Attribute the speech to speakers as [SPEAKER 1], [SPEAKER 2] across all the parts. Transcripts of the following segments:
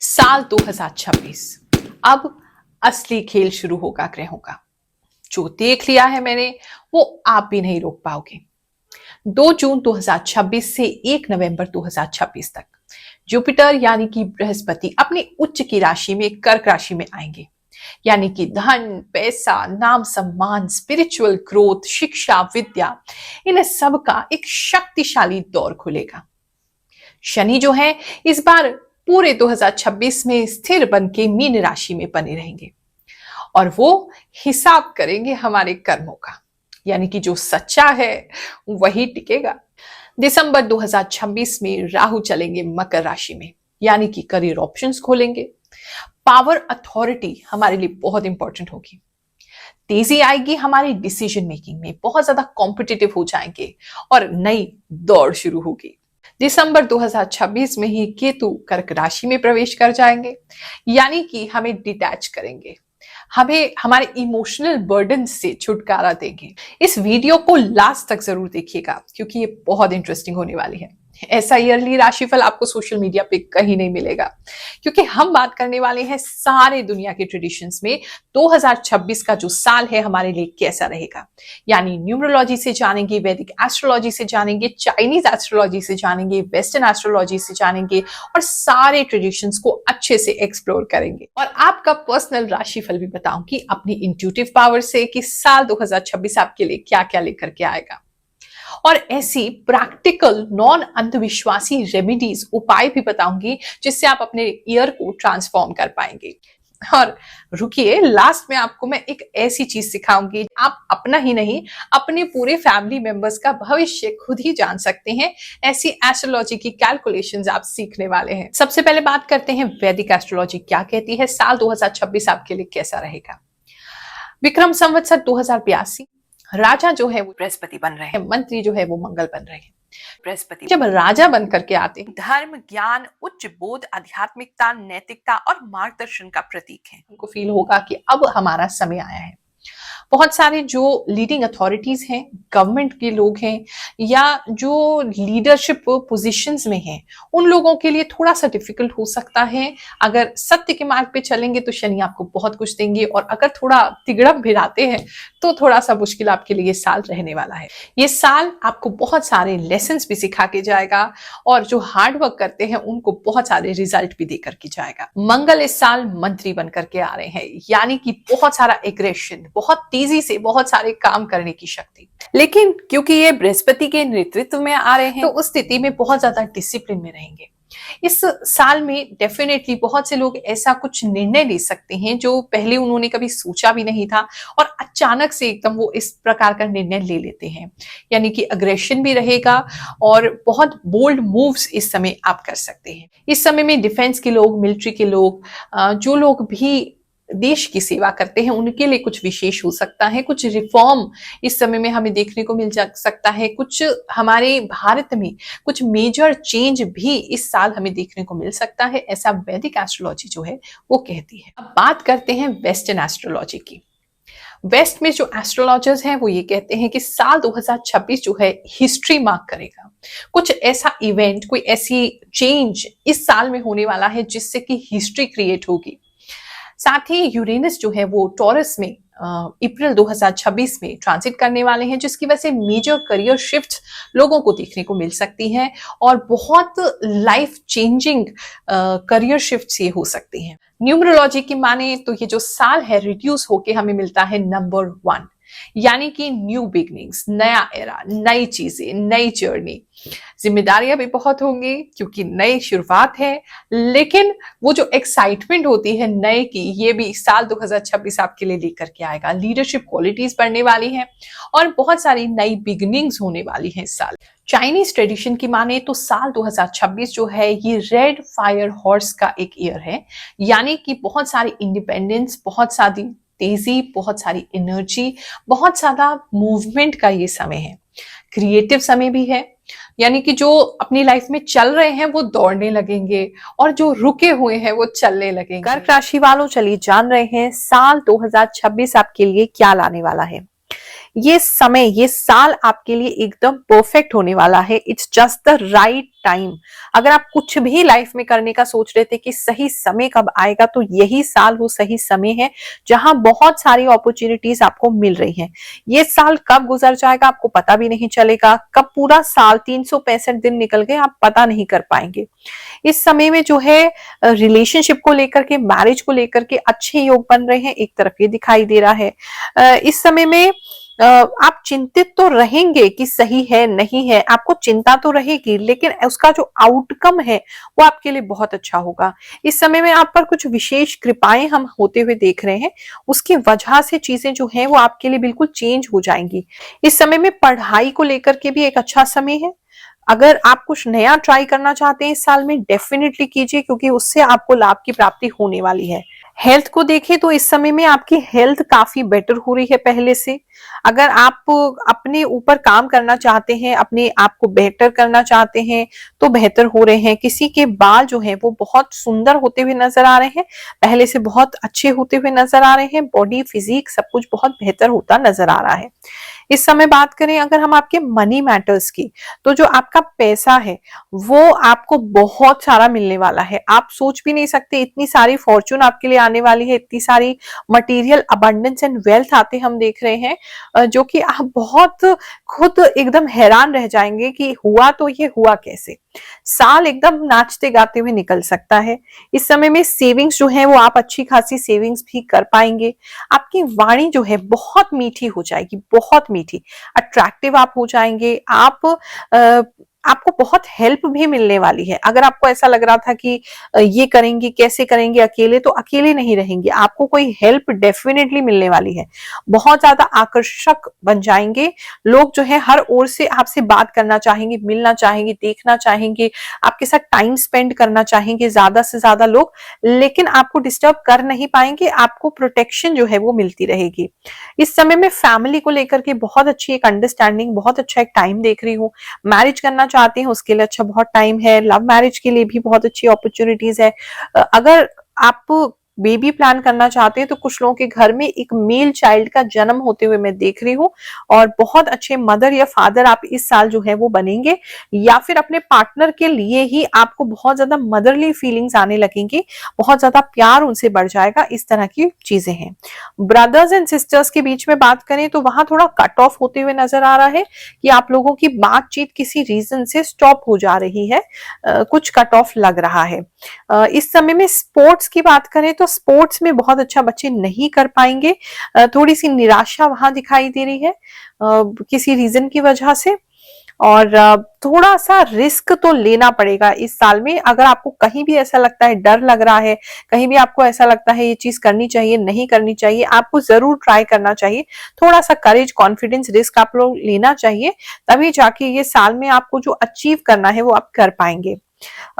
[SPEAKER 1] साल 2026 अब असली खेल शुरू होगा ग्रहों का। जो देख लिया है मैंने वो आप भी नहीं रोक पाओगे। 2 जून 2026 से 1 नवंबर 2026 तक जुपिटर यानी कि बृहस्पति अपनी उच्च की राशि में कर्क राशि में आएंगे। यानी कि धन, पैसा, नाम सम्मान, स्पिरिचुअल ग्रोथ, शिक्षा, विद्या, इन सब का एक शक्तिशाली दौर खुलेगा। शनि जो है इस बार पूरे 2026 में स्थिर बन के मीन राशि में बने रहेंगे और वो हिसाब करेंगे हमारे कर्मों का। यानी कि जो सच्चा है वही टिकेगा। दिसंबर 2026 में राहु चलेंगे मकर राशि में, यानी कि करियर ऑप्शंस खोलेंगे। पावर अथॉरिटी हमारे लिए बहुत इंपॉर्टेंट होगी। तेजी आएगी हमारी डिसीजन मेकिंग में, बहुत ज्यादा कॉम्पिटिटिव हो जाएंगे और नई दौड़ शुरू होगी। दिसंबर 2026 में ही केतु कर्क राशि में प्रवेश कर जाएंगे, यानी कि हमें डिटैच करेंगे, हमें हमारे इमोशनल बर्डन से छुटकारा देंगे। इस वीडियो को लास्ट तक जरूर देखिएगा क्योंकि ये बहुत इंटरेस्टिंग होने वाली है। ऐसा ईयरली राशिफल आपको सोशल मीडिया पे कहीं नहीं मिलेगा क्योंकि हम बात करने वाले हैं सारे दुनिया के ट्रेडिशंस में 2026 का जो साल है हमारे लिए कैसा रहेगा। यानी न्यूमरोलॉजी से जानेंगे, वैदिक एस्ट्रोलॉजी से जानेंगे, चाइनीज एस्ट्रोलॉजी से जानेंगे, वेस्टर्न एस्ट्रोलॉजी से जानेंगे और सारे ट्रेडिशंस को अच्छे से एक्सप्लोर करेंगे। और आपका पर्सनल राशिफल भी बताऊंगी अपनी इंट्यूटिव पावर से कि साल 2026 आपके लिए क्या क्या लेकर के आएगा। और ऐसी प्रैक्टिकल नॉन अंधविश्वासी रेमेडीज, उपाय भी बताऊंगी जिससे आप अपने ईयर को ट्रांसफॉर्म कर पाएंगे। और रुकिए, लास्ट में आपको मैं एक ऐसी चीज सिखाऊंगी आप अपना ही नहीं अपने पूरे फैमिली मेंबर्स का भविष्य खुद ही जान सकते हैं। ऐसी एस्ट्रोलॉजी की कैलकुलेशंस आप सीखने वाले हैं। सबसे पहले बात करते हैं वैदिक एस्ट्रोलॉजी क्या कहती है, साल 2026 आपके लिए कैसा रहेगा। विक्रम संवत्सर 2082 राजा जो है वो बृहस्पति बन रहे हैं, मंत्री जो है वो मंगल बन रहे हैं। बृहस्पति जब राजा बन करके आते हैं, धर्म, ज्ञान, उच्च बोध, आध्यात्मिकता, नैतिकता और मार्गदर्शन का प्रतीक है। उनको फील होगा कि अब हमारा समय आया है। बहुत सारे जो लीडिंग अथॉरिटीज हैं, गवर्नमेंट के लोग हैं या जो लीडरशिप पोजीशंस में हैं, उन लोगों के लिए थोड़ा सा डिफिकल्ट हो सकता है। अगर सत्य के मार्ग पे चलेंगे तो शनि आपको बहुत कुछ देंगे और अगर थोड़ा तिगड़म भिड़ाते हैं तो थोड़ा सा मुश्किल आपके लिए ये साल रहने वाला है। ये साल आपको बहुत सारे लेसन्स भी सिखा के जाएगा और जो हार्ड वर्क करते हैं उनको बहुत सारे रिजल्ट भी देकर के जाएगा। मंगल इस साल मंत्री बनकर के आ रहे हैं, यानी कि बहुत सारा एग्रेशन, बहुत तेजी से बहुत सारे काम करने की शक्ति। लेकिन क्योंकि ये बृहस्पति के नेतृत्व में आ रहे हैं तो उस स्थिति में बहुत ज्यादा डिसिप्लिन में रहेंगे। इस साल में डेफिनेटली बहुत से लोग ऐसा कुछ निर्णय ले सकते हैं जो पहले उन्होंने कभी सोचा भी नहीं था और अचानक से एकदम वो इस प्रकार का निर्णय ले लेते हैं। यानी कि अग्रेशन भी रहेगा और बहुत बोल्ड मूव्स इस समय आप कर सकते हैं। इस समय में डिफेंस के लोग, मिलिट्री के लोग, जो लोग भी देश की सेवा करते हैं उनके लिए कुछ विशेष हो सकता है। कुछ रिफॉर्म इस समय में हमें देखने को मिल सकता है। कुछ हमारे भारत में कुछ मेजर चेंज भी इस साल हमें देखने को मिल सकता है, ऐसा वैदिक एस्ट्रोलॉजी जो है वो कहती है। अब बात करते हैं वेस्टर्न एस्ट्रोलॉजी की। वेस्ट में जो एस्ट्रोलॉजर्स हैं वो ये कहते हैं कि साल 2026 जो है हिस्ट्री मार्क करेगा। कुछ ऐसा इवेंट, कोई ऐसी चेंज इस साल में होने वाला है जिससे कि हिस्ट्री क्रिएट होगी। साथ ही यूरेनस जो है वो टॉरस में अप्रैल 2026 में ट्रांजिट करने वाले हैं, जिसकी वजह से मेजर करियर शिफ्ट लोगों को देखने को मिल सकती हैं और बहुत लाइफ चेंजिंग करियर शिफ्ट ये हो सकती हैं। न्यूमरोलॉजी की माने तो ये जो साल है रिड्यूस होके हमें मिलता है नंबर 1, यानी कि न्यू बिगनिंग्स, नया एरा, नई चीजें, नई जर्नी। जिम्मेदारियां भी बहुत होंगी क्योंकि नई शुरुआत है, लेकिन वो जो एक्साइटमेंट होती है नए की, ये भी साल 2026 आपके लिए लेकर के आएगा। लीडरशिप क्वालिटीज बढ़ने वाली हैं और बहुत सारी नई बिगनिंग्स होने वाली हैं इस साल। चाइनीज ट्रेडिशन की माने तो साल 2026 जो है ये रेड फायर हॉर्स का एक ईयर है, यानी कि बहुत सारी इंडिपेंडेंस, बहुत सारी तेजी, बहुत सारी एनर्जी, बहुत ज्यादा मूवमेंट का ये समय है। क्रिएटिव समय भी है, यानी कि जो अपनी लाइफ में चल रहे हैं वो दौड़ने लगेंगे और जो रुके हुए हैं वो चलने लगेंगे। कर्क राशि वालों चलिए जान रहे हैं साल 2026 आपके लिए क्या लाने वाला है। ये समय, ये साल आपके लिए एकदम परफेक्ट होने वाला है। It's just the right time. अगर आप कुछ भी लाइफ में करने का सोच रहे थे कि सही समय कब आएगा, तो यही साल वो सही समय है जहां बहुत सारी अपॉर्चुनिटीज आपको मिल रही हैं। ये साल कब गुजर जाएगा आपको पता भी नहीं चलेगा, कब पूरा साल 365 दिन निकल गए आप पता नहीं कर पाएंगे। इस समय में जो है रिलेशनशिप को लेकर के, मैरिज को लेकर के अच्छे योग बन रहे हैं, एक तरफ ये दिखाई दे रहा है। इस समय में आप चिंतित तो रहेंगे कि सही है नहीं है, आपको चिंता तो रहेगी, लेकिन उसका जो आउटकम है वो आपके लिए बहुत अच्छा होगा। इस समय में आप पर कुछ विशेष कृपाएं हम होते हुए देख रहे हैं, उसकी वजह से चीजें जो हैं वो आपके लिए बिल्कुल चेंज हो जाएंगी। इस समय में पढ़ाई को लेकर के भी एक अच्छा समय है। अगर आप कुछ नया ट्राई करना चाहते हैं इस साल में, डेफिनेटली कीजिए, क्योंकि उससे आपको लाभ की प्राप्ति होने वाली है। हेल्थ को देखें तो इस समय में आपकी हेल्थ काफी बेटर हो रही है पहले से। अगर आप अपने ऊपर काम करना चाहते हैं, अपने आप को बेहतर करना चाहते हैं, तो बेहतर हो रहे हैं। किसी के बाल जो हैं वो बहुत सुंदर होते हुए नजर आ रहे हैं, पहले से बहुत अच्छे होते हुए नजर आ रहे हैं। बॉडी फिजिक सब कुछ बहुत बेहतर होता नजर आ रहा है। इस समय बात करें अगर हम आपके मनी मैटर्स की, तो जो आपका पैसा है वो आपको बहुत सारा मिलने वाला है। आप सोच भी नहीं सकते, इतनी सारी फॉर्चून आपके लिए आने वाली है, इतनी सारी मटेरियल अबंडेंस एंड वेल्थ आते हम देख रहे हैं, जो कि आप बहुत खुद एकदम हैरान रह जाएंगे कि हुआ तो ये हुआ कैसे। साल एकदम नाचते गाते हुए निकल सकता है। इस समय में सेविंग्स जो है वो आप अच्छी खासी सेविंग्स भी कर पाएंगे। आपकी वाणी जो है बहुत मीठी हो जाएगी, बहुत मीठी, अट्रैक्टिव आप हो जाएंगे। आपको बहुत हेल्प भी मिलने वाली है। अगर आपको ऐसा लग रहा था कि ये करेंगे कैसे करेंगे अकेले, तो अकेले नहीं रहेंगे, आपको कोई हेल्प डेफिनेटली मिलने वाली है। बहुत ज्यादा आकर्षक बन जाएंगे। लोग जो है हर ओर से आपसे बात करना चाहेंगे, मिलना चाहेंगे, देखना चाहेंगे, आपके साथ टाइम स्पेंड करना चाहेंगे ज्यादा से ज्यादा लोग, लेकिन आपको डिस्टर्ब कर नहीं पाएंगे। आपको प्रोटेक्शन जो है वो मिलती रहेगी। इस समय में फैमिली को लेकर के बहुत अच्छी एक अंडरस्टैंडिंग, बहुत अच्छा एक टाइम देख रही हूँ। मैरिज करना चाहते हैं उसके लिए अच्छा बहुत टाइम है। लव मैरिज के लिए भी बहुत अच्छी अपॉर्चुनिटीज है। अगर आप बेबी प्लान करना चाहते हैं तो कुछ लोगों के घर में एक मेल चाइल्ड का जन्म होते हुए मैं देख रही हूँ, और बहुत अच्छे मदर या फादर आप इस साल जो है वो बनेंगे, या फिर अपने पार्टनर के लिए ही आपको बहुत ज्यादा मदरली फीलिंग्स आने लगेंगी, बहुत ज्यादा प्यार उनसे बढ़ जाएगा। इस तरह की चीजें हैं। ब्रदर्स एंड सिस्टर्स के बीच में बात करें तो वहां थोड़ा कट ऑफ होते हुए नजर आ रहा है कि आप लोगों की बातचीत किसी रीजन से स्टॉप हो जा रही है, कुछ कट ऑफ लग रहा है। इस समय में स्पोर्ट्स की बात करें तो स्पोर्ट्स में बहुत अच्छा बच्चे नहीं कर पाएंगे। थोड़ी सी निराशा वहां दिखाई दे रही है किसी रीजन की वजह से, और थोड़ा सा रिस्क तो लेना पड़ेगा इस साल में। अगर आपको कहीं भी ऐसा लगता है, डर लग रहा है, कहीं भी आपको ऐसा लगता है ये चीज करनी चाहिए नहीं करनी चाहिए, आपको जरूर ट्राई करना चाहिए। थोड़ा सा करेज, कॉन्फिडेंस, रिस्क आप लोग लेना चाहिए, तभी जाके ये साल में आपको जो अचीव करना है वो आप कर पाएंगे।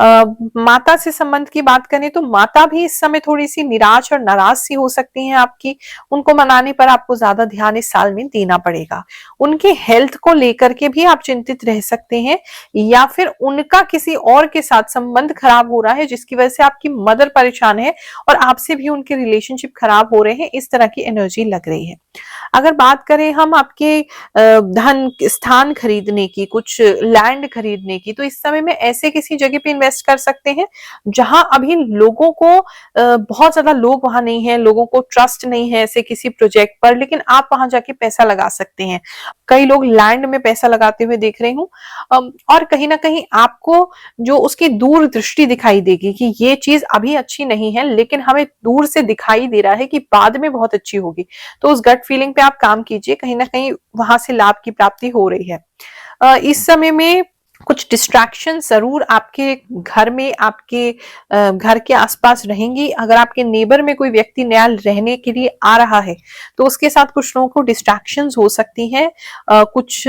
[SPEAKER 1] माता से संबंध की बात करें तो माता भी इस समय थोड़ी सी निराश और नाराज सी हो सकती हैं आपकी। उनको मनाने पर आपको ज्यादा ध्यान इस साल में देना पड़ेगा। उनके हेल्थ को लेकर के भी आप चिंतित रह सकते हैं, या फिर उनका किसी और के साथ संबंध खराब हो रहा है जिसकी वजह से आपकी मदर परेशान है और आपसे भी उनके रिलेशनशिप खराब हो रहे हैं। इस तरह की एनर्जी लग रही है। अगर बात करें हम आपके धन स्थान खरीदने की, कुछ लैंड खरीदने की, तो इस समय में ऐसे किसी जगह पे इन्वेस्ट कर सकते हैं जहां अभी लोगों को बहुत ज्यादा लोग वहां नहीं है, लोगों को ट्रस्ट नहीं है ऐसे किसी प्रोजेक्ट पर, लेकिन आप वहां जाके पैसा लगा सकते हैं। कई लोग लैंड में पैसा लगाते हुए देख रही हूँ, और कहीं ना कहीं आपको जो उसकी दूरदृष्टि दिखाई देगी कि ये चीज अभी अच्छी नहीं है, लेकिन हमें दूर से दिखाई दे रहा है कि बाद में बहुत अच्छी होगी। तो उस गट फीलिंग पे आप काम कीजिए, कहीं ना कहीं वहां से लाभ की प्राप्ति हो रही है। इस समय में कुछ डिस्ट्रैक्शन जरूर आपके घर में, आपके घर के आसपास रहेंगी। अगर आपके नेबर में कोई व्यक्ति नया रहने के लिए आ रहा है तो उसके साथ कुछ लोगों को डिस्ट्रैक्शंस हो सकती हैं, कुछ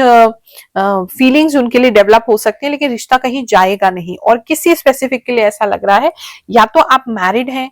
[SPEAKER 1] फीलिंग्स उनके लिए डेवलप हो सकती हैं, लेकिन रिश्ता कहीं जाएगा नहीं। और किसी स्पेसिफिक के लिए ऐसा लग रहा है, या तो आप मैरिड हैं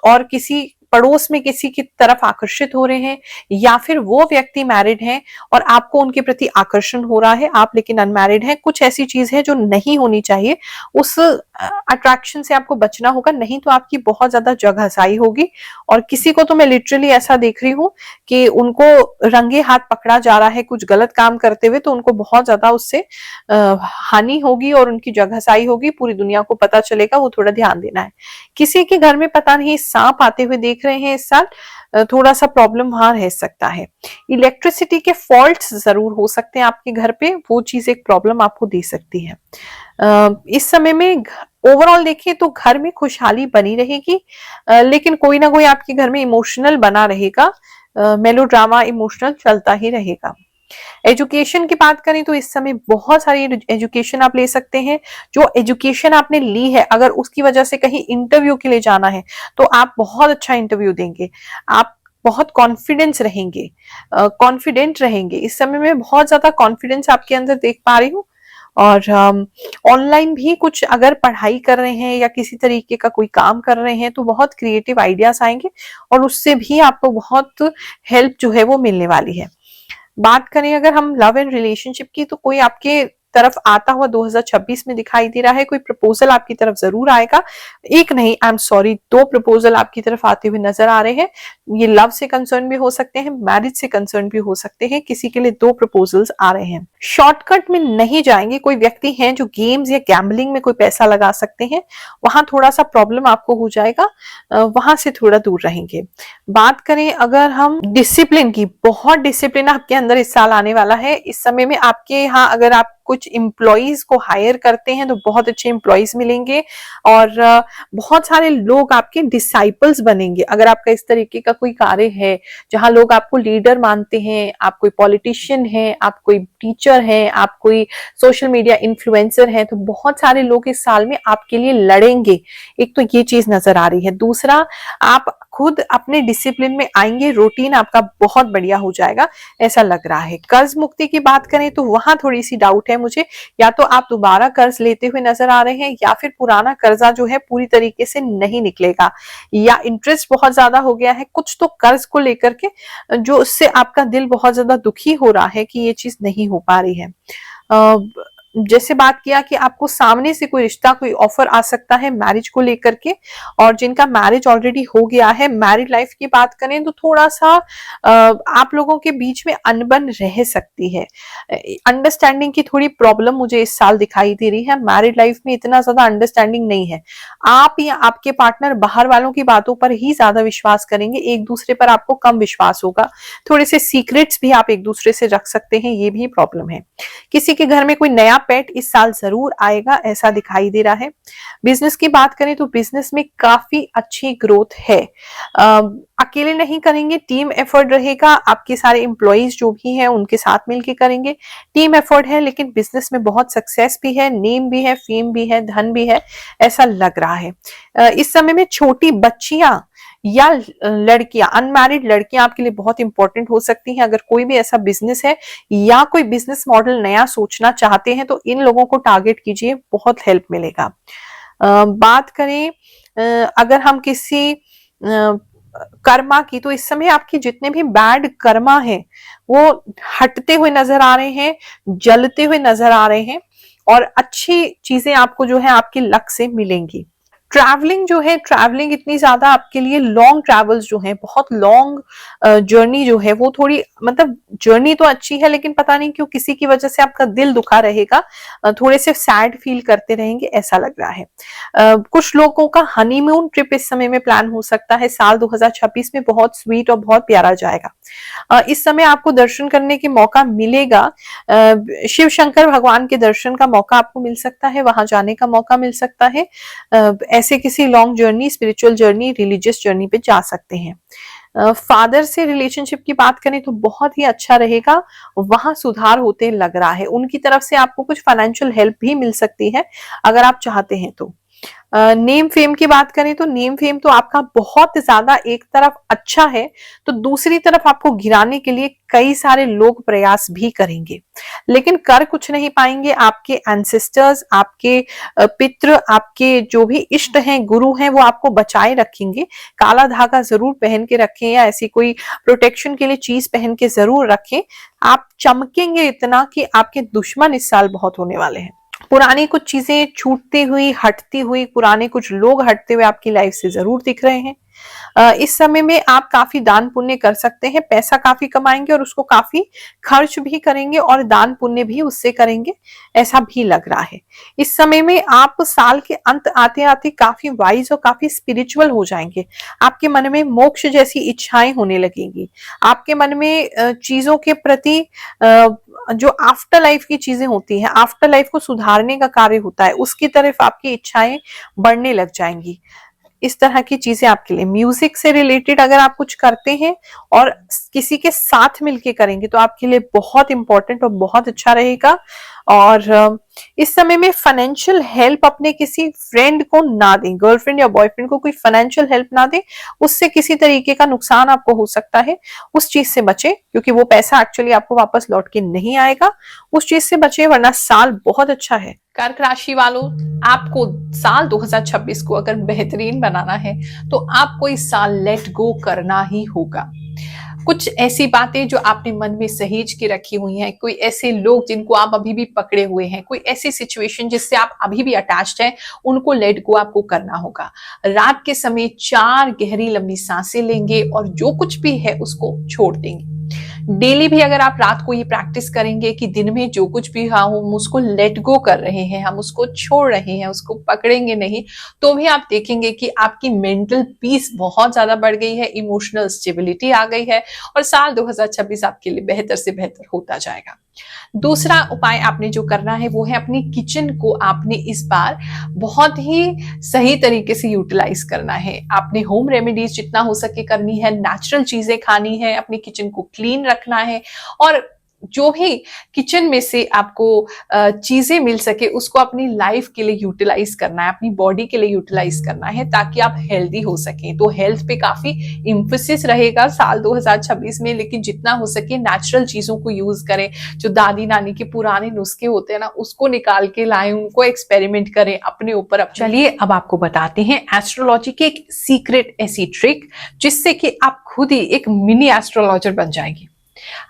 [SPEAKER 1] और किसी पड़ोस में किसी की तरफ आकर्षित हो रहे हैं, या फिर वो व्यक्ति मैरिड हैं और आपको उनके प्रति आकर्षण हो रहा है, आप लेकिन अनमैरिड हैं, कुछ ऐसी चीज है जो नहीं होनी चाहिए। उस अट्रैक्शन से आपको बचना होगा, नहीं तो आपकी बहुत ज्यादा जगहसाई होगी। और किसी को तो मैं लिटरली ऐसा देख रही हूँ कि उनको रंगे हाथ पकड़ा जा रहा है कुछ गलत काम करते हुए, तो उनको बहुत ज्यादा उससे हानि होगी और उनकी जगहसाई होगी, पूरी दुनिया को पता चलेगा। वो थोड़ा ध्यान देना है। किसी के घर में पता नहीं सांप आते हुए देख रहे हैं इस साल, थोड़ा सा प्रॉब्लम वहां रह सकता है। इलेक्ट्रिसिटी के फॉल्ट्स जरूर हो सकते हैं आपके घर पे, वो चीज एक प्रॉब्लम आपको दे सकती है। इस समय में ओवरऑल देखिए तो घर में खुशहाली बनी रहेगी, लेकिन कोई ना कोई आपके घर में इमोशनल बना रहेगा, मेलोड्रामा इमोशनल चलता ही रहेगा। एजुकेशन की बात करें तो इस समय बहुत सारी एजुकेशन आप ले सकते हैं। जो एजुकेशन आपने ली है, अगर उसकी वजह से कहीं इंटरव्यू के लिए जाना है तो आप बहुत अच्छा इंटरव्यू देंगे, आप बहुत कॉन्फिडेंस रहेंगे, कॉन्फिडेंट रहेंगे। इस समय में बहुत ज्यादा कॉन्फिडेंस आपके अंदर देख पा रही हूँ। और ऑनलाइन भी कुछ अगर पढ़ाई कर रहे हैं या किसी तरीके का कोई काम कर रहे हैं तो बहुत क्रिएटिव आइडियाज आएंगे और उससे भी आपको बहुत हेल्प जो है वो मिलने वाली है। बात करें अगर हम लव एंड रिलेशनशिप की, तो कोई आपके तरफ आता हुआ 2026 में दिखाई दे रहा है। कोई प्रपोजल आपकी तरफ जरूर आएगा, एक नहीं, आई एम सॉरी, 2 प्रपोजल आपकी तरफ आते हुए नजर आ रहे हैं। ये लव से कंसर्न भी हो सकते हैं, मैरिज से कंसर्न भी हो सकते हैं, किसी के लिए 2 प्रपोजल्स आ रहे हैं। शॉर्टकट में नहीं जाएंगे। कोई व्यक्ति हैं जो गेम्स या गैम्बलिंग में कोई पैसा लगा सकते हैं, वहां थोड़ा सा प्रॉब्लम आपको हो जाएगा, वहां से थोड़ा दूर रहेंगे। बात करें अगर हम डिसिप्लिन की, बहुत डिसिप्लिन आपके अंदर इस साल आने वाला है। इस समय में आपके यहाँ अगर आप कुछ एम्प्लॉइज को हायर करते हैं तो बहुत अच्छे एम्प्लॉइज मिलेंगे और बहुत सारे लोग आपके डिसाइपल्स बनेंगे। अगर आपका इस तरीके का कोई कार्य है जहां लोग आपको लीडर मानते हैं, आप कोई पॉलिटिशियन हैं, आप कोई टीचर हैं, आप कोई सोशल मीडिया इन्फ्लुएंसर हैं, तो बहुत सारे लोग इस साल में आपके लिए लड़ेंगे। एक तो ये चीज नजर आ रही है। दूसरा, आप खुद अपने डिसिप्लिन में आएंगे, रूटीन आपका बहुत बढ़िया हो जाएगा, ऐसा लग रहा है। कर्ज मुक्ति की बात करें तो वहां थोड़ी सी डाउट है मुझे, या तो आप दोबारा कर्ज लेते हुए नजर आ रहे हैं या फिर पुराना कर्जा जो है पूरी तरीके से नहीं निकलेगा, या इंटरेस्ट बहुत ज्यादा हो गया है कुछ तो कर्ज को लेकर के, जो उससे आपका दिल बहुत ज्यादा दुखी हो रहा है कि ये चीज नहीं हो पा रही है। जैसे बात किया कि आपको सामने से कोई रिश्ता, कोई ऑफर आ सकता है मैरिज को लेकर के, और जिनका मैरिज ऑलरेडी हो गया है। मैरिड लाइफ की बात करें तो थोड़ा सा आप लोगों के बीच में अनबन रह सकती है, अंडरस्टैंडिंग की थोड़ी प्रॉब्लम मुझे इस साल दिखाई दे रही है। मैरिड लाइफ में इतना ज्यादा अंडरस्टैंडिंग नहीं है। आप या आपके पार्टनर बाहर वालों की बातों पर ही ज्यादा विश्वास करेंगे, एक दूसरे पर आपको कम विश्वास होगा। थोड़े से सीक्रेट्स भी आप एक दूसरे से रख सकते हैं, ये भी प्रॉब्लम है। किसी के घर में कोई नया पेट इस साल जरूर आएगा, ऐसा दिखाई दे रहा है। बिजनेस की बात करें तो बिजनेस में काफी अच्छी ग्रोथ है। अकेले नहीं करेंगे, टीम एफर्ट रहेगा। आपके सारे एम्प्लॉइज जो भी हैं उनके साथ मिलकर करेंगे, टीम एफर्ट है, लेकिन बिजनेस में बहुत सक्सेस भी है, नेम भी है, फेम भी है, धन भी है, ऐसा लग रहा है। इस समय में छोटी बच्चियां या लड़कियां, अनमैरिड लड़कियां आपके लिए बहुत इंपॉर्टेंट हो सकती हैं। अगर कोई भी ऐसा बिजनेस है या कोई बिजनेस मॉडल नया सोचना चाहते हैं तो इन लोगों को टारगेट कीजिए, बहुत हेल्प मिलेगा। बात करें अगर हम किसी कर्मा की, तो इस समय आपके जितने भी बैड कर्मा हैं वो हटते हुए नजर आ रहे हैं, जलते हुए नजर आ रहे हैं, और अच्छी चीजें आपको जो है आपके लक से मिलेंगी। ट्रैवलिंग जो है, ट्रैवलिंग इतनी ज्यादा आपके लिए, लॉन्ग ट्रैवल्स जो है, बहुत लॉन्ग जर्नी जो है वो थोड़ी, मतलब जर्नी तो अच्छी है लेकिन पता नहीं क्यों किसी की वजह से आपका दिल दुखा रहेगा, थोड़े से सैड फील करते रहेंगे, ऐसा लग रहा है। कुछ लोगों का हनीमून ट्रिप इस समय में प्लान हो सकता है। साल 2026 में बहुत स्वीट और बहुत प्यारा जाएगा। इस समय आपको दर्शन करने के मौका मिलेगा, शिव शंकर भगवान के दर्शन का मौका आपको मिल सकता है, वहां जाने का मौका मिल सकता है। ऐसे किसी long journey, spiritual journey, religious journey पे जा सकते हैं। फादर से रिलेशनशिप की बात करें तो बहुत ही अच्छा रहेगा, वहां सुधार होते लग रहा है। उनकी तरफ से आपको कुछ फाइनेंशियल हेल्प भी मिल सकती है अगर आप चाहते हैं तो। नेम फेम की बात करें तो नेम फेम तो आपका बहुत ज्यादा एक तरफ अच्छा है, तो दूसरी तरफ आपको गिराने के लिए कई सारे लोग प्रयास भी करेंगे, लेकिन कर कुछ नहीं पाएंगे। आपके एंसेस्टर्स, आपके पितृ, आपके जो भी इष्ट हैं, गुरु हैं, वो आपको बचाए रखेंगे। काला धागा जरूर पहन के रखें या ऐसी कोई प्रोटेक्शन के लिए चीज पहन के जरूर रखें। आप चमकेंगे इतना कि आपके दुश्मन इस साल बहुत होने वाले हैं। पुरानी कुछ चीजें छूटती हुई, हटती हुई, पुराने कुछ लोग हटते हुए आपकी लाइफ से जरूर दिख रहे हैं। इस समय में आप काफी दान पुण्य कर सकते हैं, पैसा काफी कमाएंगे और उसको काफी खर्च भी करेंगे और दान पुण्य भी उससे करेंगे, ऐसा भी लग रहा है। इस समय में आप साल के अंत आते आते काफी वाइज और काफी स्पिरिचुअल हो जाएंगे। आपके मन में मोक्ष जैसी इच्छाएं होने लगेंगी। आपके मन में चीजों के प्रति जो आफ्टर लाइफ की चीजें होती हैं, आफ्टर लाइफ को सुधारने का कार्य होता है, उसकी तरफ आपकी इच्छाएं बढ़ने लग जाएंगी। इस तरह की चीजें आपके लिए, म्यूजिक से रिलेटेड अगर आप कुछ करते हैं और किसी के साथ मिलके करेंगे तो आपके लिए बहुत इंपॉर्टेंट और बहुत अच्छा रहेगा। और इस समय में फाइनेंशियल हेल्प अपने किसी फ्रेंड को ना दें, गर्लफ्रेंड या बॉयफ्रेंड को कोई फाइनेंशियल हेल्प ना दें, उससे किसी तरीके का नुकसान आपको हो सकता है, उस चीज से बचे, क्योंकि वो पैसा एक्चुअली आपको वापस लौट के नहीं आएगा। उस चीज से बचे, वरना साल बहुत अच्छा है। कर्क राशि वालों, आपको साल 2026 को अगर बेहतरीन बनाना है तो आपको इस साल लेट गो करना ही होगा। कुछ ऐसी बातें जो आपने मन में सहेज के रखी हुई हैं, कोई ऐसे लोग जिनको आप अभी भी पकड़े हुए हैं, कोई ऐसी सिचुएशन जिससे आप अभी भी अटैच्ड हैं, उनको लेट गो आपको करना होगा। रात के समय 4 गहरी लंबी सांसें लेंगे और जो कुछ भी है उसको छोड़ देंगे। डेली भी अगर आप रात को ये प्रैक्टिस करेंगे कि दिन में जो कुछ भी हम उसको लेट गो कर रहे हैं, हम उसको छोड़ रहे हैं, उसको पकड़ेंगे नहीं, तो भी आप देखेंगे कि आपकी मेंटल पीस बहुत ज्यादा बढ़ गई है, इमोशनल स्टेबिलिटी आ गई है और साल 2026 आपके लिए बेहतर से बेहतर होता जाएगा। दूसरा उपाय आपने जो करना है वो है अपनी किचन को आपने इस बार बहुत ही सही तरीके से यूटिलाइज करना है। आपने होम रेमेडीज जितना हो सके करनी है, नेचुरल चीजें खानी है, अपनी किचन को क्लीन रखना है और जो भी किचन में से आपको चीजें मिल सके उसको अपनी लाइफ के लिए यूटिलाइज करना है, अपनी बॉडी के लिए यूटिलाइज करना है, ताकि आप हेल्दी हो सकें। तो हेल्थ पे काफी इंफोसिस रहेगा साल 2026 में, लेकिन जितना हो सके नेचुरल चीजों को यूज करें। जो दादी नानी के पुराने नुस्खे होते हैं ना, उसको निकाल के लाएं, उनको एक्सपेरिमेंट करें अपने ऊपर। चलिए अब आपको बताते हैं एस्ट्रोलॉजी की एक सीक्रेट ऐसी ट्रिक जिससे कि आप खुद ही एक मिनी एस्ट्रोलॉजर बन जाएंगी।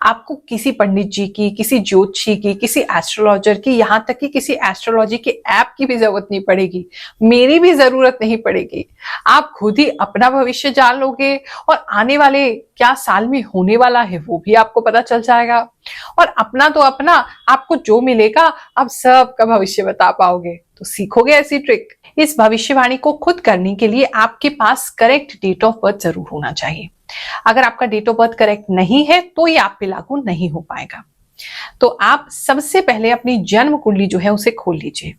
[SPEAKER 1] आपको किसी पंडित जी की, किसी ज्योतिषी की, किसी एस्ट्रोलॉजर की, यहां तक कि किसी एस्ट्रोलॉजी के ऐप की भी जरूरत नहीं पड़ेगी, मेरी भी जरूरत नहीं पड़ेगी। आप खुद ही अपना भविष्य जान लोगे और आने वाले क्या साल में होने वाला है वो भी आपको पता चल जाएगा। और अपना तो अपना, आपको जो मिलेगा आप सबका भविष्य बता पाओगे। तो सीखोगे ऐसी ट्रिक। इस भविष्यवाणी को खुद करने के लिए आपके पास करेक्ट डेट ऑफ बर्थ जरूर होना चाहिए। अगर आपका डेट ऑफ बर्थ करेक्ट नहीं है तो ये आप पे लागू नहीं हो पाएगा। तो आप सबसे पहले अपनी जन्म कुंडली जो है उसे खोल लीजिए।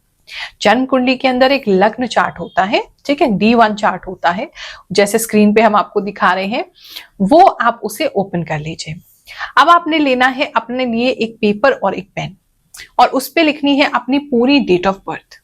[SPEAKER 1] जन्म कुंडली के अंदर एक लग्न चार्ट होता है, ठीक है, D1 चार्ट होता है, जैसे स्क्रीन पे हम आपको दिखा रहे हैं, वो आप उसे ओपन कर लीजिए। अब आपने लेना है अपने लिए एक पेपर और एक पेन और उस पे लिखनी है अपनी पूरी डेट ऑफ बर्थ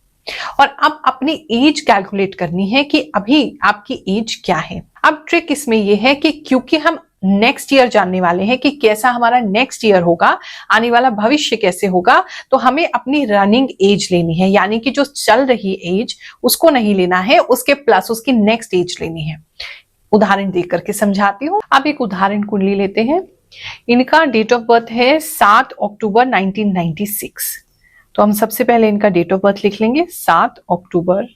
[SPEAKER 1] और अब अपनी एज कैलकुलेट करनी है कि अभी आपकी एज क्या है। अब ट्रिक इसमें यह है कि क्योंकि हम नेक्स्ट ईयर जानने वाले हैं कि कैसा हमारा नेक्स्ट ईयर होगा, आने वाला भविष्य कैसे होगा, तो हमें अपनी रनिंग एज लेनी है, यानी कि जो चल रही एज उसको नहीं लेना है, उसके प्लस उसकी नेक्स्ट एज लेनी है। उदाहरण देख करके समझाती हूँ। अब एक उदाहरण कुंडली लेते हैं। इनका डेट ऑफ बर्थ है 7 अक्टूबर 1996। तो हम सबसे पहले इनका डेट ऑफ बर्थ लिख लेंगे, 7 अक्टूबर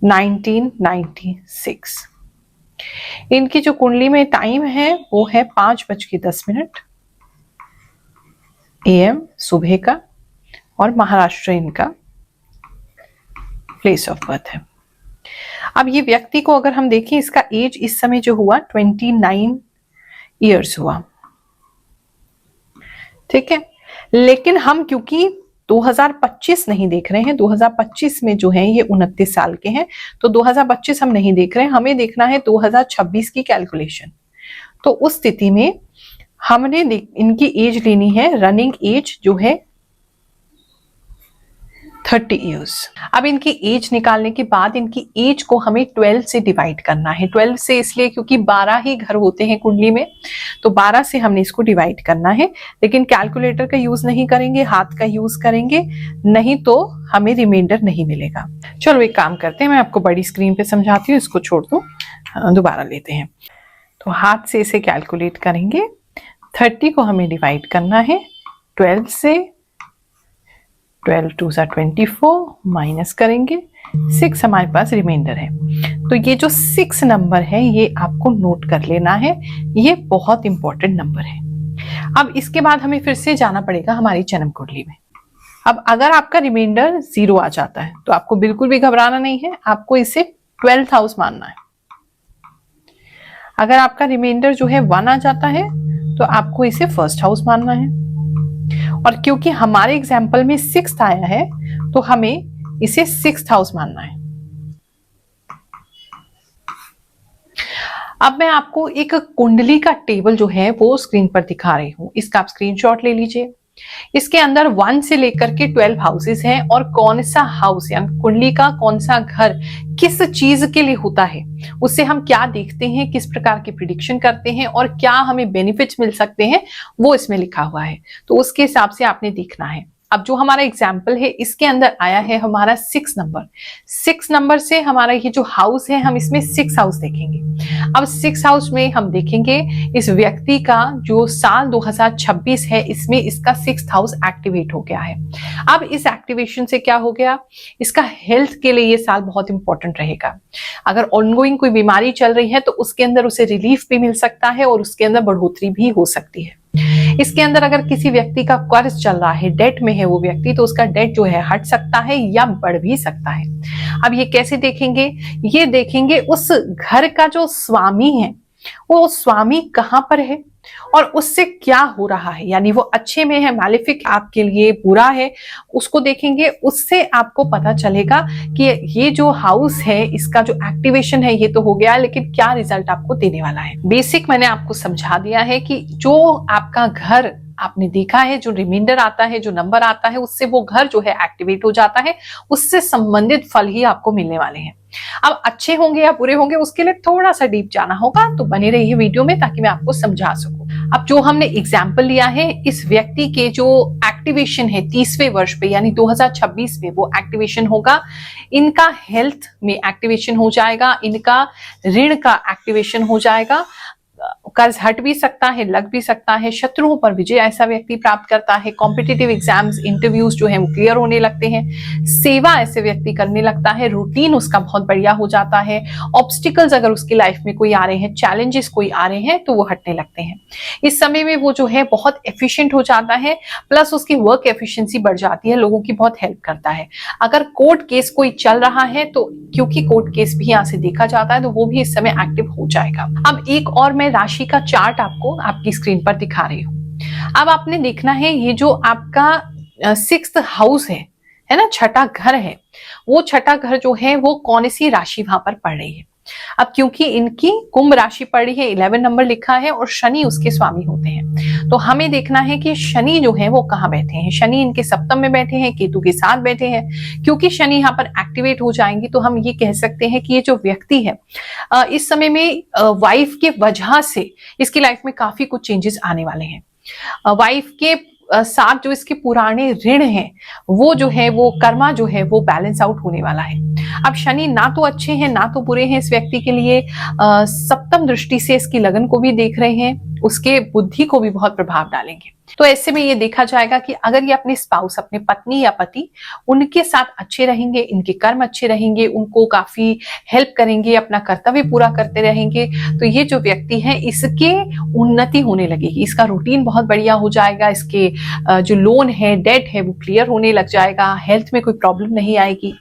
[SPEAKER 1] 1996। इनकी जो कुंडली में टाइम है वो है 5:10 AM सुबह का और महाराष्ट्र इनका प्लेस ऑफ बर्थ है। अब ये व्यक्ति को अगर हम देखें, इसका एज इस समय जो हुआ 29 ईयर्स हुआ, ठीक है। लेकिन हम क्योंकि 2025 नहीं देख रहे हैं, 2025 में जो है ये 29 साल के हैं, तो 2025 हम नहीं देख रहे हैं, हमें देखना है 2026 की कैलकुलेशन। तो उस स्थिति में हमने इनकी एज लेनी है, रनिंग एज जो है 30 ईयर्स। अब इनकी एज निकालने के बाद इनकी एज को हमें 12 से डिवाइड करना है। 12 से इसलिए क्योंकि 12 ही घर होते हैं कुंडली में, तो 12 से हमने इसको डिवाइड करना है। लेकिन कैलकुलेटर का यूज नहीं करेंगे, हाथ का यूज करेंगे, नहीं तो हमें रिमाइंडर नहीं मिलेगा। चलो एक काम करते हैं, मैं आपको बड़ी स्क्रीन पे समझाती हूँ, इसको छोड़ दो, दोबारा लेते हैं। तो हाथ से इसे कैलकुलेट करेंगे। 30 को हमें डिवाइड करना है 12 से। 12 2 24 माइनस करेंगे 6 हमारे पास रिमाइंडर है। तो ये जो 6 नंबर है ये आपको नोट कर लेना है, ये बहुत इंपॉर्टेंट नंबर है। अब इसके बाद हमें फिर से जाना पड़ेगा हमारी जन्म कुंडली में। अब अगर आपका रिमाइंडर 0 आ जाता है तो आपको बिल्कुल भी घबराना नहीं है, आपको इसे 12th हाउस मानना है। अगर आपका रिमाइंडर जो है 1 आ जाता है तो आपको इसे 1st हाउस मानना है। और क्योंकि हमारे एग्जाम्पल में 6th आया है तो हमें इसे 6th हाउस मानना है। अब मैं आपको एक कुंडली का टेबल जो है वो स्क्रीन पर दिखा रही हूं, इसका आप स्क्रीनशॉट ले लीजिए। इसके अंदर 1 से लेकर के 12 हाउसेस हैं और कौन सा हाउस यानी कुंडली का कौन सा घर किस चीज के लिए होता है, उससे हम क्या देखते हैं, किस प्रकार की प्रिडिक्शन करते हैं और क्या हमें बेनिफिट्स मिल सकते हैं, वो इसमें लिखा हुआ है। तो उसके हिसाब से आपने देखना है। अब जो हमारा एग्जाम्पल है इसके अंदर आया है हमारा 6 नंबर। 6 नंबर से हमारा ये जो हाउस है हम इसमें 6 हाउस देखेंगे। अब 6 हाउस में हम देखेंगे इस व्यक्ति का जो साल 2026 है इसमें इसका 6th हाउस एक्टिवेट हो गया है। अब इस एक्टिवेशन से क्या हो गया, इसका हेल्थ के लिए ये साल बहुत इंपॉर्टेंट रहेगा। अगर ऑनगोइंग कोई बीमारी चल रही है तो उसके अंदर उसे रिलीफ भी मिल सकता है और उसके अंदर बढ़ोतरी भी हो सकती है। इसके अंदर अगर किसी व्यक्ति का कर्ज चल रहा है, डेट में है वो व्यक्ति, तो उसका डेट जो है हट सकता है या बढ़ भी सकता है। अब ये कैसे देखेंगे, ये देखेंगे उस घर का जो स्वामी है वो स्वामी कहां पर है और उससे क्या हो रहा है, यानी वो अच्छे में है, मैलेफिक आपके लिए बुरा है, उसको देखेंगे। उससे आपको पता चलेगा कि ये जो हाउस है इसका जो एक्टिवेशन है ये तो हो गया, लेकिन क्या रिजल्ट आपको देने वाला है। बेसिक मैंने आपको समझा दिया है कि जो आपका घर आपने देखा है, जो रिमाइंडर आता है, जो नंबर आता है, उससे वो घर जो है एक्टिवेट हो जाता है, उससे संबंधित फल ही आपको मिलने वाले हैं। अब अच्छे होंगे या बुरे होंगे उसके लिए थोड़ा सा डीप जाना होगा, तो बने रहिए वीडियो में ताकि मैं आपको समझा सकूं। अब जो हमने एग्जाम्पल लिया है इस व्यक्ति के जो एक्टिवेशन है 30वें वर्ष पे यानी 2026 में वो एक्टिवेशन होगा। इनका हेल्थ में एक्टिवेशन हो जाएगा, इनका ऋण का एक्टिवेशन हो जाएगा, कर्ज हट भी सकता है, लग भी सकता है, शत्रुओं पर विजय ऐसा व्यक्ति प्राप्त करता है, कॉम्पिटिटिव एग्जाम्स इंटरव्यूज जो है वो क्लियर होने लगते हैं, सेवा ऐसे व्यक्ति करने लगता है, रूटीन उसका बहुत बढ़िया हो जाता है, ऑब्स्टिकल्स अगर उसकी लाइफ में कोई आ रहे हैं, चैलेंजेस कोई आ रहे हैं तो वो हटने लगते हैं। इस समय में वो जो है बहुत एफिशिएंट हो जाता है, प्लस उसकी वर्क एफिशिएंसी बढ़ जाती है, लोगों की बहुत हेल्प करता है। अगर कोर्ट केस कोई चल रहा है तो क्योंकि कोर्ट केस भी यहाँ से देखा जाता है तो वो भी इस समय एक्टिव हो जाएगा। अब एक और मैं राशि का चार्ट आपको आपकी स्क्रीन पर दिखा रही हूं। अब आपने देखना है ये जो आपका 6th हाउस है ना, छठा घर है, वो छठा घर जो है वो कौन सी राशि वहां पर पड़ रही है। अब क्योंकि इनकी कुंभ राशि पड़ी है, 11 नंबर लिखा है और शनि उसके स्वामी होते हैं, तो हमें देखना है कि शनि जो है वो कहाँ बैठे हैं। शनि इनके सप्तम में बैठे हैं, केतु के साथ बैठे हैं। क्योंकि शनि यहाँ पर एक्टिवेट हो जाएंगे तो हम ये कह सकते हैं कि ये जो व्यक्ति है इस समय में वाइफ के वजह से इसकी लाइफ में काफी कुछ चेंजेस आने वाले हैं। वाइफ के साथ जो इसके पुराने ऋण हैं वो जो है वो कर्मा जो है वो बैलेंस आउट होने वाला है। अब शनि ना तो अच्छे हैं ना तो बुरे हैं इस व्यक्ति के लिए, सप्तम दृष्टि से इसकी लगन को भी देख रहे हैं, उसके बुद्धि को भी बहुत प्रभाव डालेंगे। तो ऐसे में ये देखा जाएगा कि अगर ये अपने स्पाउस, अपने पत्नी या पति, उनके साथ अच्छे रहेंगे, इनके कर्म अच्छे रहेंगे, उनको काफी हेल्प करेंगे, अपना कर्तव्य पूरा करते रहेंगे, तो ये जो व्यक्ति है इसके उन्नति होने लगेगी, इसका रूटीन बहुत बढ़िया हो जाएगा, इसके जो लोन है, डेट है वो क्लियर होने लग जाएगा, हेल्थ में कोई प्रॉब्लम नहीं आएगी।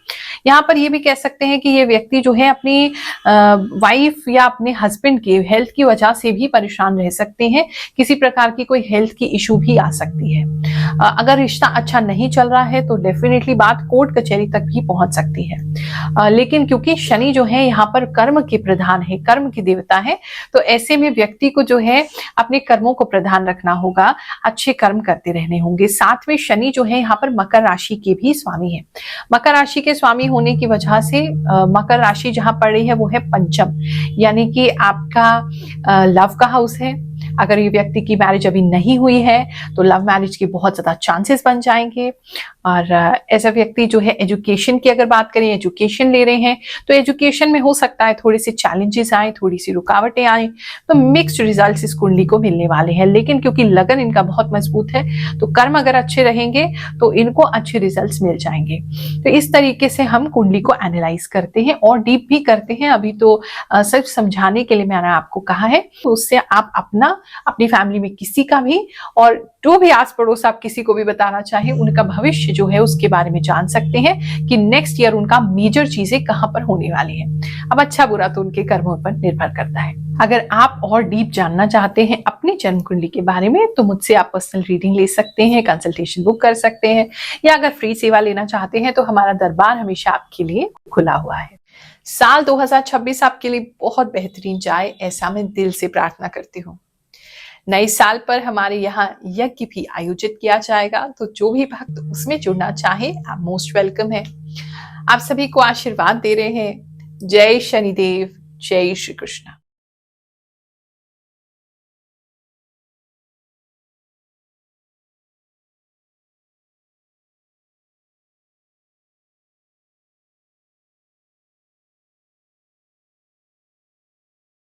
[SPEAKER 1] यहाँ पर ये भी कह सकते हैं कि ये व्यक्ति जो है अपनी वाइफ या अपने हस्बैंड के हेल्थ की वजह से भी परेशान रह सकते हैं, किसी प्रकार की कोई हेल्थ की इशू भी आ सकती है। अगर रिश्ता अच्छा नहीं चल रहा है तो डेफिनेटली बात कोर्ट कचहरी तक भी पहुंच सकती है। लेकिन क्योंकि शनि जो है यहाँ पर कर्म के प्रधान है, कर्म की देवता है, तो ऐसे में व्यक्ति को जो है अपने कर्मों को प्रधान रखना होगा, अच्छे कर्म करते रहने होंगे। साथ में शनि जो है यहाँ पर मकर राशि के भी स्वामी है। मकर राशि के स्वामी होने की वजह से मकर राशि जहां पड़ रही है वो है पंचम, यानी कि आपका लव का हाउस है। अगर ये व्यक्ति की मैरिज अभी नहीं हुई है तो लव मैरिज के बहुत ज्यादा चांसेस बन जाएंगे। और ऐसा व्यक्ति जो है एजुकेशन की अगर बात करें, एजुकेशन ले रहे हैं तो एजुकेशन में हो सकता है थोड़े से चैलेंजेस आए, थोड़ी सी रुकावटें आए, तो मिक्स्ड रिजल्ट्स इस कुंडली को मिलने वाले हैं। लेकिन क्योंकि लगन इनका बहुत मजबूत है तो कर्म अगर अच्छे रहेंगे तो इनको अच्छे रिजल्ट्स मिल जाएंगे। तो इस तरीके से हम कुंडली को एनालाइज करते हैं और डीप भी करते हैं। अभी तो सिर्फ समझाने के लिए मैंने आपको कहा है, तो उससे आप अपनी फैमिली में किसी का भी, और जो भी आस पड़ोस आप किसी को भी बताना चाहें, उनका भविष्य जो है उसके बारे में जान सकते हैं कि नेक्स्ट ईयर उनका मेजर चीजें कहां पर होने वाली है। अब अच्छा बुरा तो उनके कर्मों पर निर्भर करता है। अगर आप और डीप जानना चाहते हैं अपनी जन्म कुंडली के बारे में तो मुझसे आप पर्सनल रीडिंग ले सकते हैं, कंसल्टेशन बुक कर सकते हैं, या अगर फ्री सेवा लेना चाहते हैं तो हमारा दरबार हमेशा आपके लिए खुला हुआ है। साल 2026 आपके लिए बहुत बेहतरीन जाए, ऐसा मैं दिल से प्रार्थना करती हूँ। नए साल पर हमारे यहाँ यज्ञ भी आयोजित किया जाएगा, तो जो भी भक्त उसमें जुड़ना चाहे आप मोस्ट वेलकम है। आप सभी को आशीर्वाद दे रहे हैं। जय शनिदेव, जय श्री कृष्ण।